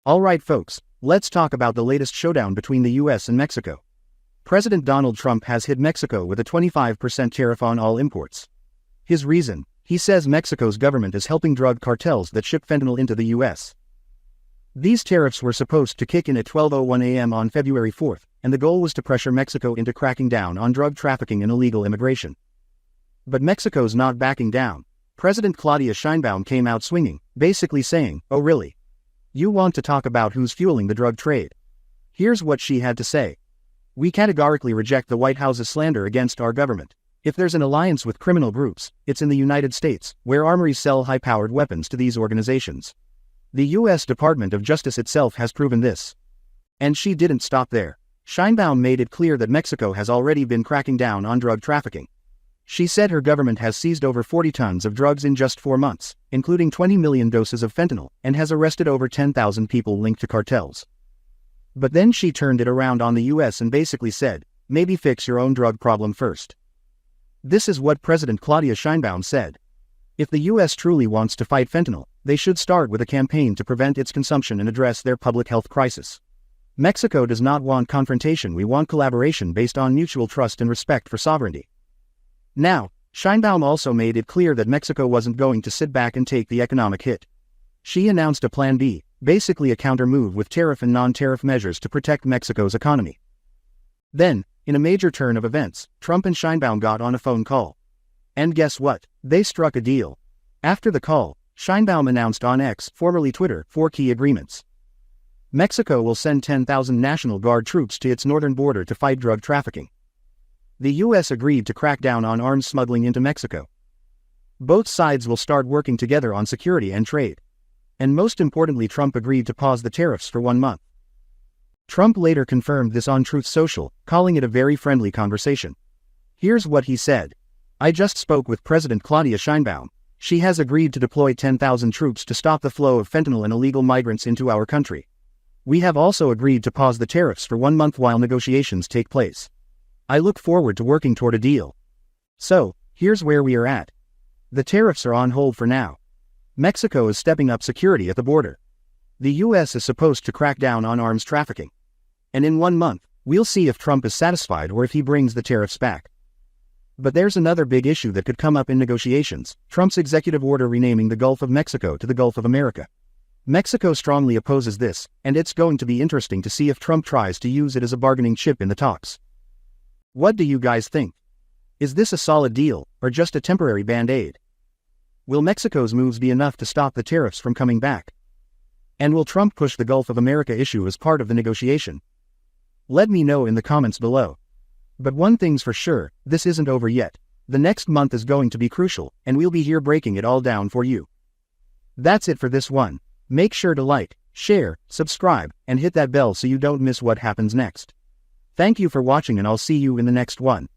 Alright folks, let's talk about the latest showdown between the US and Mexico. President Donald Trump has hit Mexico with a 25% tariff on all imports. His reason: he says Mexico's government is helping drug cartels that ship fentanyl into the US. These tariffs were supposed to kick in at 12:01 a.m. on February 4th, and the goal was to pressure Mexico into cracking down on drug trafficking and illegal immigration. But Mexico's not backing down. President Claudia Sheinbaum came out swinging, basically saying, "Oh really? You want to talk about who's fueling the drug trade?" Here's what she had to say. "We categorically reject the White House's slander against our government. If there's an alliance with criminal groups, it's in the United States, where armories sell high-powered weapons to these organizations. The U.S. Department of Justice itself has proven this." And she didn't stop there. Sheinbaum made it clear that Mexico has already been cracking down on drug trafficking. She said her government has seized over 40 tons of drugs in just 4 months, including 20 million doses of fentanyl, and has arrested over 10,000 people linked to cartels. But then she turned it around on the US and basically said, "Maybe fix your own drug problem first." This is what President Claudia Sheinbaum said. If the US truly wants to fight fentanyl, they should start with a campaign to prevent its consumption and address their public health crisis. Mexico does not want confrontation, we want collaboration based on mutual trust and respect for sovereignty. Now, Sheinbaum also made it clear that Mexico wasn't going to sit back and take the economic hit. She announced a Plan B, basically a counter-move with tariff and non-tariff measures to protect Mexico's economy. Then, in a major turn of events, Trump and Sheinbaum got on a phone call. And guess what? They struck a deal. After the call, Sheinbaum announced on X, formerly Twitter, 4 key agreements. Mexico will send 10,000 National Guard troops to its northern border to fight drug trafficking. The US agreed to crack down on arms smuggling into Mexico. Both sides will start working together on security and trade. And most importantly, Trump agreed to pause the tariffs for 1 month. Trump later confirmed this on Truth Social, calling it a very friendly conversation. Here's what he said. "I just spoke with President Claudia Sheinbaum. She has agreed to deploy 10,000 troops to stop the flow of fentanyl and illegal migrants into our country. We have also agreed to pause the tariffs for 1 month while negotiations take place. I look forward to working toward a deal." So, here's where we are at. The tariffs are on hold for now. Mexico is stepping up security at the border. The US is supposed to crack down on arms trafficking. And in 1 month, we'll see if Trump is satisfied or if he brings the tariffs back. But there's another big issue that could come up in negotiations: Trump's executive order renaming the Gulf of Mexico to the Gulf of America. Mexico strongly opposes this, and it's going to be interesting to see if Trump tries to use it as a bargaining chip in the talks. What do you guys think? Is this a solid deal, or just a temporary band-aid? Will Mexico's moves be enough to stop the tariffs from coming back? And will Trump push the Gulf of America issue as part of the negotiation? Let me know in the comments below. But one thing's for sure, this isn't over yet. The next month is going to be crucial, and we'll be here breaking it all down for you. That's it for this one. Make sure to like, share, subscribe, and hit that bell so you don't miss what happens next. Thank you for watching, and I'll see you in the next one.